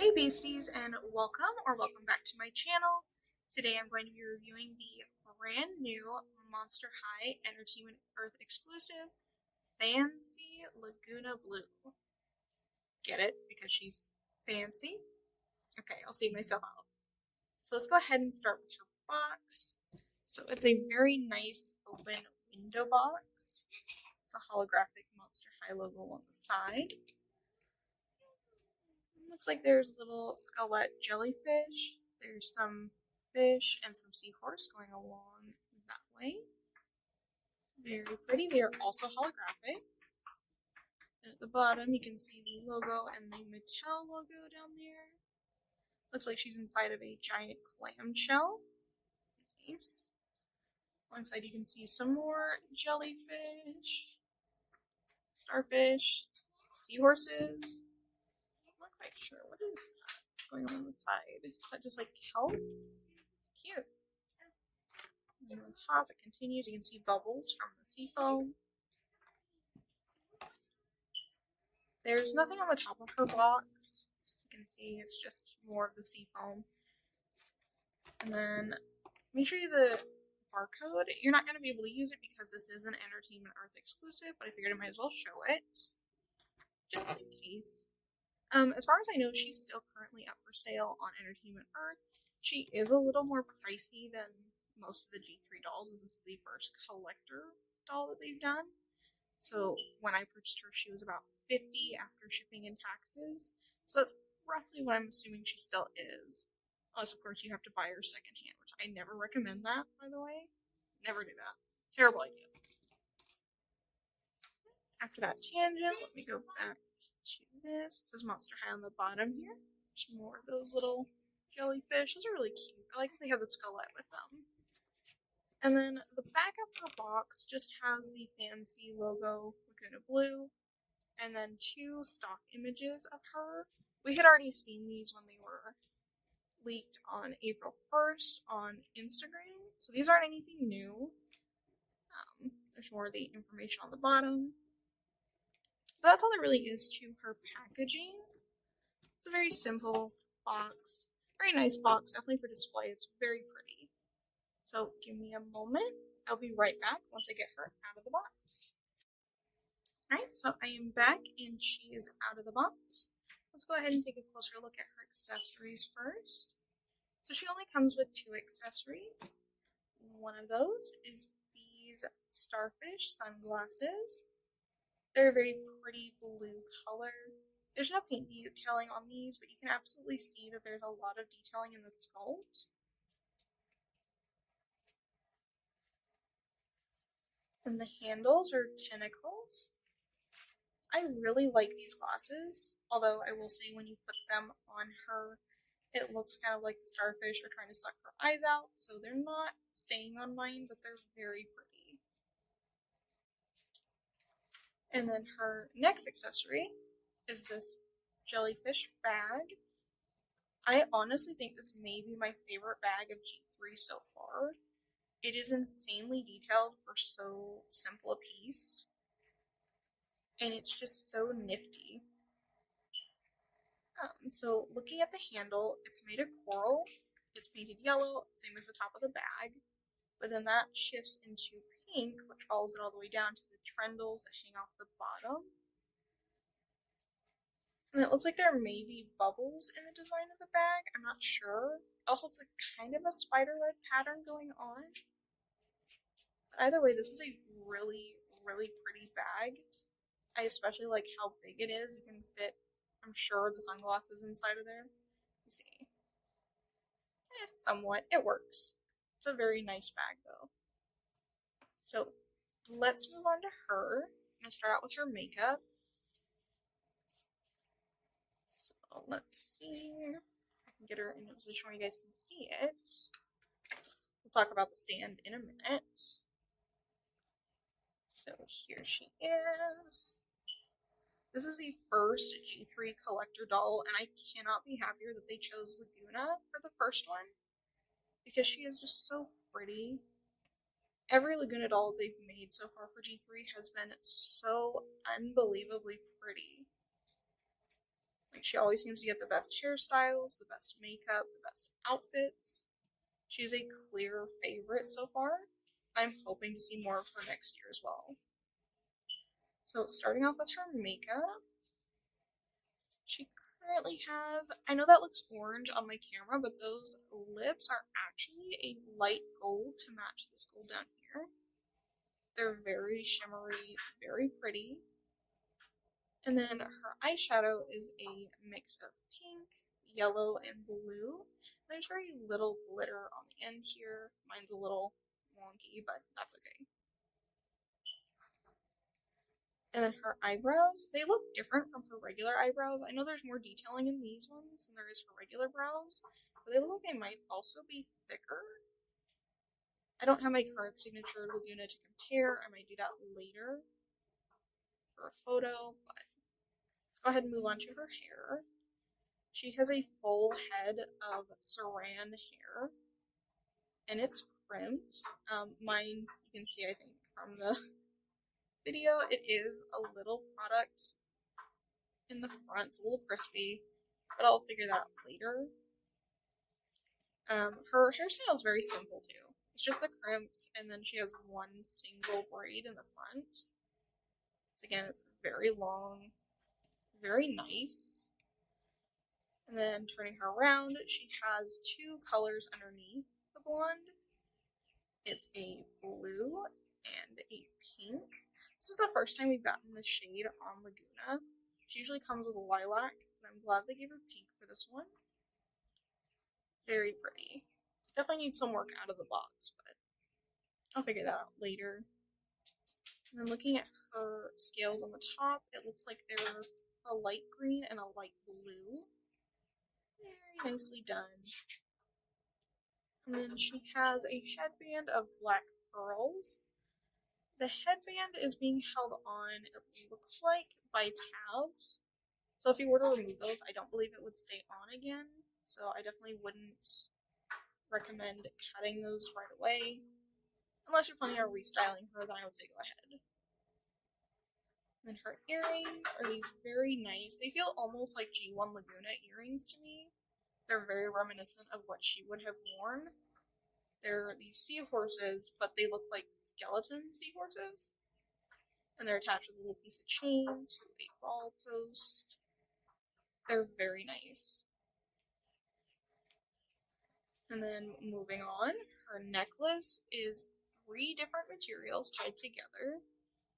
Hey Beasties, and welcome back to my channel. Today I'm going to be reviewing the brand new Monster High Entertainment Earth exclusive Fan Sea Lagoona Blue. Get it? Because she's fancy? Okay, I'll see myself out. So let's go ahead and start with her box. So it's a very nice open window box. It's a holographic Monster High logo on the side. Looks like there's a little skelet jellyfish. There's some fish and some seahorse going along that way. Very pretty. They are also holographic. And at the bottom, you can see the logo and the Mattel logo down there. Looks like she's inside of a giant clamshell. Nice. Alongside, you can see some more jellyfish, starfish, seahorses. I'm not quite sure. What is that going on the side? Is that just like kelp? It's cute. And on top, it continues. You can see bubbles from the sea foam. There's nothing on the top of her box. As you can see, it's just more of the sea foam. And then make sure the barcode. You're not going to be able to use it because this is an Entertainment Earth exclusive, but I figured I might as well show it just in case. As far as I know, she's still currently up for sale on Entertainment Earth. She is a little more pricey than most of the G3 dolls. This is the first collector doll that they've done. So when I purchased her, she was about $50 after shipping and taxes. So that's roughly what I'm assuming she still is. Unless, of course, you have to buy her secondhand, which I never recommend that, by the way. Never do that. Terrible idea. After that tangent, let me go back to this. It says Monster High on the bottom here. There's more of those little jellyfish. Those are really cute. I like that they have the skelet with them. And then the back of her box just has the Fan Sea logo, Lagoona Blue, and then two stock images of her. We had already seen these when they were leaked on April 1st on Instagram, so these aren't anything new. There's more of the information on the bottom. But that's all there really is to her packaging. It's a very simple box. Very nice box, definitely for display. It's very pretty. So give me a moment. I'll be right back once I get her out of the box. Alright, so I am back and she is out of the box. Let's go ahead and take a closer look at her accessories first. So she only comes with two accessories. One of those is these starfish sunglasses. They're a very pretty blue color. There's no paint detailing on these, but you can absolutely see that there's a lot of detailing in the sculpt. And the handles are tentacles. I really like these glasses, although I will say when you put them on her, it looks kind of like the starfish are trying to suck her eyes out, so they're not staying on mine, but they're very pretty. And then her next accessory is this jellyfish bag. I honestly think this may be my favorite bag of G3 so far. It is insanely detailed for so simple a piece. And it's just so nifty. So looking at the handle, it's made of coral. It's painted yellow, same as the top of the bag. But then that shifts into pink, which follows it all the way down to the trendles that hang off the bottom. And it looks like there may be bubbles in the design of the bag. I'm not sure. It also looks like kind of a spider web pattern going on. But either way, this is a really, really pretty bag. I especially like how big it is. You can fit, I'm sure, the sunglasses inside of there. You see. Somewhat. It works. It's a very nice bag, though. So, let's move on to her. I'm going to start out with her makeup. So, let's see. I can get her in a position where you guys can see it. We'll talk about the stand in a minute. So, here she is. This is the first G3 collector doll, and I cannot be happier that they chose Lagoona for the first one, because she is just so pretty. Every Lagoona doll they've made so far for G3 has been so unbelievably pretty. Like, she always seems to get the best hairstyles, the best makeup, the best outfits. She's a clear favorite so far. I'm hoping to see more of her next year as well. So, starting off with her makeup, she currently has, I know that looks orange on my camera, but those lips are actually a light gold to match this gold down here. They're very shimmery, very pretty. And then her eyeshadow is a mix of pink, yellow, and blue. There's very little glitter on the end here. Mine's a little wonky, but that's okay. And then her eyebrows, they look different from her regular eyebrows. I know there's more detailing in these ones than there is her regular brows, but they look like they might also be thicker. I don't have my current signature Laguna to compare. I might do that later for a photo, but let's go ahead and move on to her hair. She has a full head of saran hair, and it's crimped. Mine, you can see, I think, from the video, it is a little product in the front. It's a little crispy, but I'll figure that out later. Her hairstyle is very simple, too. It's just the crimps, and then she has one single braid in the front. So again, it's very long, very nice. And then turning her around, she has two colors underneath the blonde. It's a blue and a pink. This is the first time we've gotten this shade on Laguna. She usually comes with lilac, but I'm glad they gave her pink for this one. Very pretty. Definitely needs some work out of the box, but I'll figure that out later. And then looking at her scales on the top, it looks like they're a light green and a light blue. Very nicely done. And then she has a headband of black pearls. The headband is being held on, it looks like, by tabs. So if you were to remove those, I don't believe it would stay on again. So I definitely wouldn't recommend cutting those right away. Unless you're planning on restyling her, then I would say go ahead. And then her earrings are these very nice. They feel almost like G1 Laguna earrings to me. They're very reminiscent of what she would have worn. They're these seahorses, but they look like skeleton seahorses. And they're attached with a little piece of chain to a ball post. They're very nice. And then moving on, her necklace is 3 different materials tied together.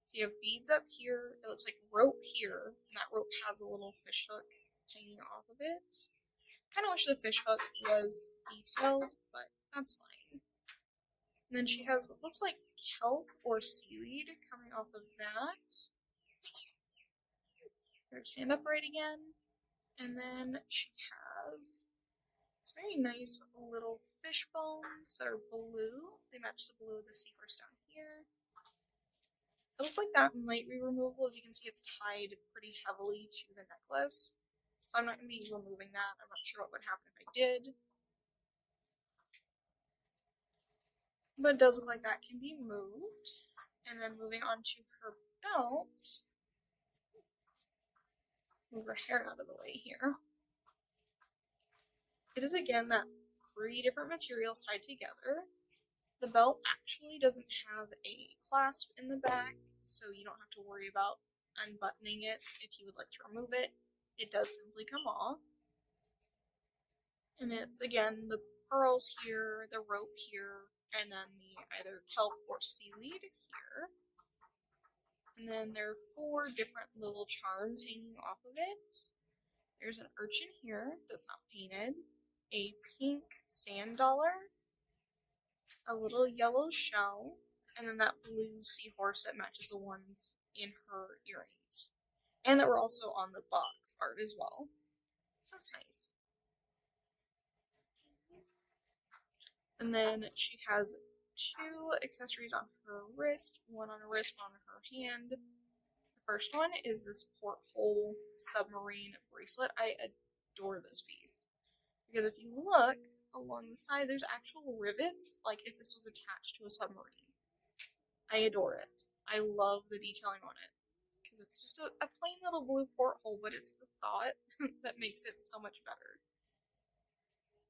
So you have beads up here, it looks like rope here, and that rope has a little fish hook hanging off of it. Kind of wish the fish hook was detailed, but that's fine. And then she has what looks like kelp or seaweed coming off of that. Her stand upright again. And then she has these very nice little fish bones that are blue. They match the blue of the seahorse down here. It looks like that might be removable. As you can see, it's tied pretty heavily to the necklace. So I'm not going to be removing that. I'm not sure what would happen if I did. But it does look like that can be moved. And then moving on to her belt. Move her hair out of the way here. It is again that 3 different materials tied together. The belt actually doesn't have a clasp in the back, so you don't have to worry about unbuttoning it if you would like to remove it. It does simply come off. And it's again the pearls here, the rope here, and then the either kelp or seaweed here. And then there are 4 different little charms hanging off of it. There's an urchin here that's not painted, a pink sand dollar, a little yellow shell, and then that blue seahorse that matches the ones in her earrings. And that were also on the box art as well. That's nice. And then she has 2 accessories on her wrist, one on her wrist, one on her hand. The first one is this Porthole Submarine bracelet. I adore this piece. Because if you look along the side, there's actual rivets, like if this was attached to a submarine. I adore it. I love the detailing on it. because it's just a plain little blue porthole, but it's the thought that makes it so much better.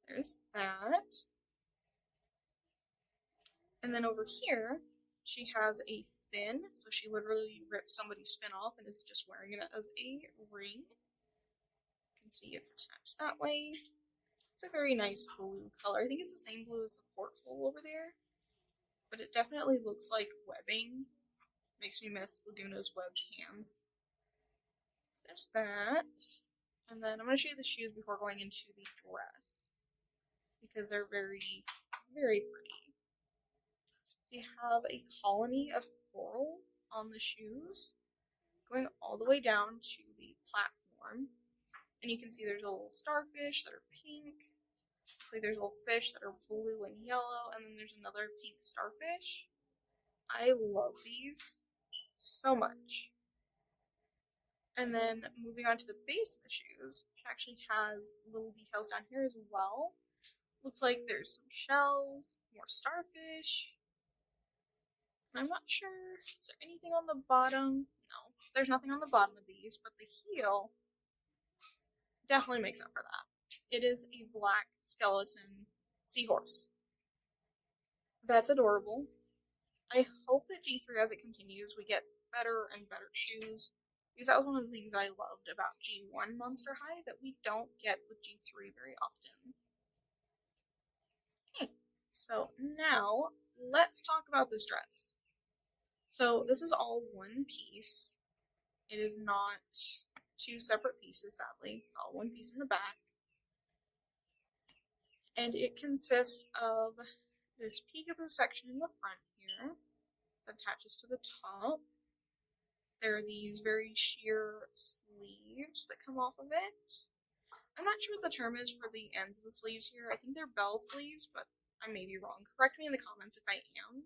There's that. And then over here, she has a fin, so she literally ripped somebody's fin off and is just wearing it as a ring. You can see it's attached that way. It's a very nice blue color. I think it's the same blue as the porthole over there, but it definitely looks like webbing. Makes me miss Laguna's webbed hands. There's that. And then I'm going to show you the shoes before going into the dress, because they're very, very pretty. So you have a colony of coral on the shoes, going all the way down to the platform. And you can see there's a little starfish that are pink. Looks like there's little fish that are blue and yellow, and then there's another pink starfish. I love these so much. And then moving on to the base of the shoes, which actually has little details down here as well. Looks like there's some shells, more starfish. I'm not sure, is there anything on the bottom? No, there's nothing on the bottom of these, but the heel definitely makes up for that. It is a black skeleton seahorse. That's adorable. I hope that G3, as it continues, we get better and better shoes, because that was one of the things I loved about G1 Monster High that we don't get with G3 very often. Okay, so now let's talk about this dress. So this is all one piece. It is not two separate pieces, sadly. It's all one piece in the back. And it consists of this peekaboo section in the front here that attaches to the top. There are these very sheer sleeves that come off of it. I'm not sure what the term is for the ends of the sleeves here. I think they're bell sleeves, but I may be wrong. Correct me in the comments if I am.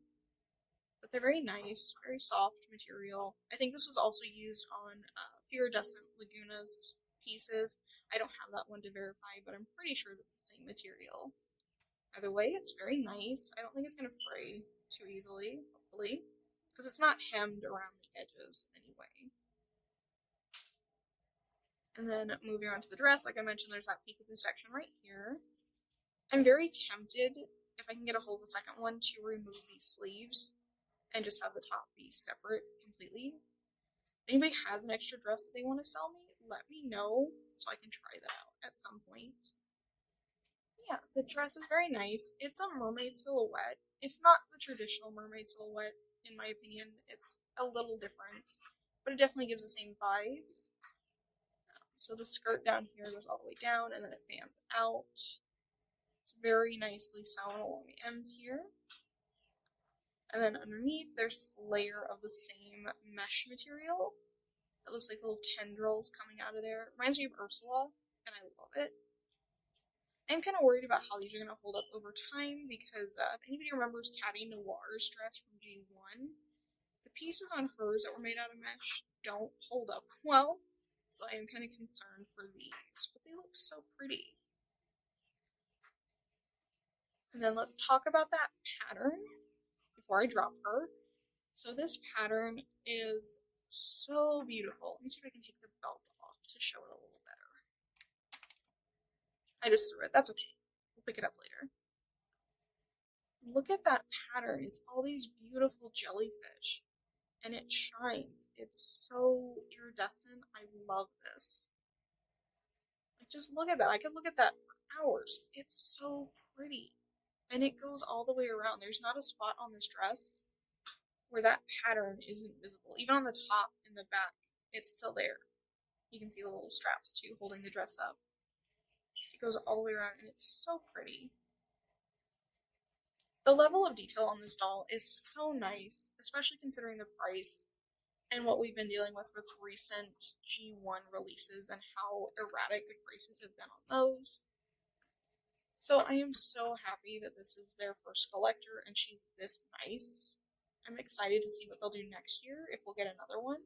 But they're very nice, very soft material. I think this was also used on Iridescent Laguna's pieces. I don't have that one to verify, but I'm pretty sure that's the same material. Either way, it's very nice. I don't think it's going to fray too easily, hopefully, because it's not hemmed around the edges anyway. And then moving on to the dress, like I mentioned, there's that peekaboo section right here. I'm very tempted, if I can get a hold of the second one, to remove these sleeves and just have the top be separate completely. If anybody has an extra dress that they want to sell me, let me know so I can try that out at some point. Yeah, the dress is very nice. It's a mermaid silhouette. It's not the traditional mermaid silhouette, in my opinion. It's a little different, but it definitely gives the same vibes. So the skirt down here goes all the way down, and then it fans out. It's very nicely sewn along the ends here. And then underneath, there's this layer of the same mesh material. It looks like little tendrils coming out of there. It reminds me of Ursula, and I love it. I'm kind of worried about how these are going to hold up over time, because if anybody remembers Caddy Noir's dress from G1, the pieces on hers that were made out of mesh don't hold up well, so I am kind of concerned for these, but they look so pretty. And then let's talk about that pattern before I drop her. So this pattern is so beautiful. Let me see if I can take the belt off to show it a little better. I just threw it. That's okay. We'll pick it up later. Look at that pattern. It's all these beautiful jellyfish. And it shines. It's so iridescent. I love this. Like, just look at that. I could look at that for hours. It's so pretty. And it goes all the way around. There's not a spot on this dress where that pattern isn't visible. Even on the top and the back, it's still there. You can see the little straps too, holding the dress up. It goes all the way around, and it's so pretty. The level of detail on this doll is so nice, especially considering the price and what we've been dealing with recent G1 releases and how erratic the prices have been on those. So I am so happy that this is their first collector and she's this nice. I'm excited to see what they'll do next year, if we'll get another one.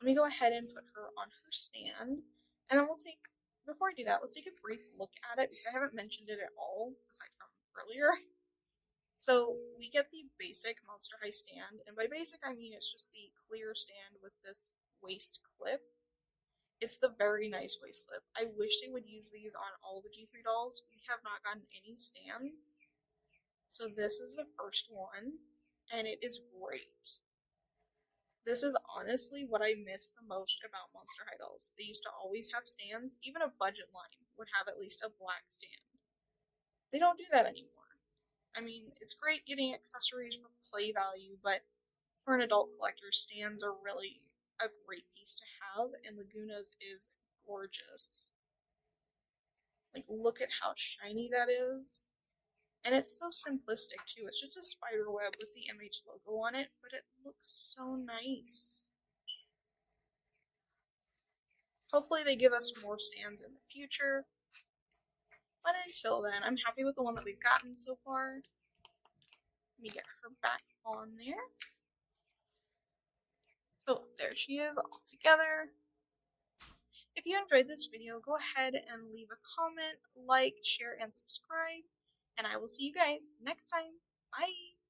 Let me go ahead and put her on her stand, and then before I do that, let's take a brief look at it, because I haven't mentioned it at all, aside from earlier. So we get the basic Monster High stand, and by basic I mean it's just the clear stand with this waist clip. It's the very nice waist clip. I wish they would use these on all the G3 dolls. We have not gotten any stands. So this is the first one, and it is great. This is honestly what I miss the most about Monster High dolls. They used to always have stands. Even a budget line would have at least a black stand. They don't do that anymore. I mean, it's great getting accessories for play value, but for an adult collector, stands are really a great piece to have, and Laguna's is gorgeous. Like, look at how shiny that is. And it's so simplistic, too. It's just a spider web with the MH logo on it, but it looks so nice. Hopefully they give us more stands in the future. But until then, I'm happy with the one that we've gotten so far. Let me get her back on there. So there she is all together. If you enjoyed this video, go ahead and leave a comment, like, share, and subscribe. And I will see you guys next time. Bye!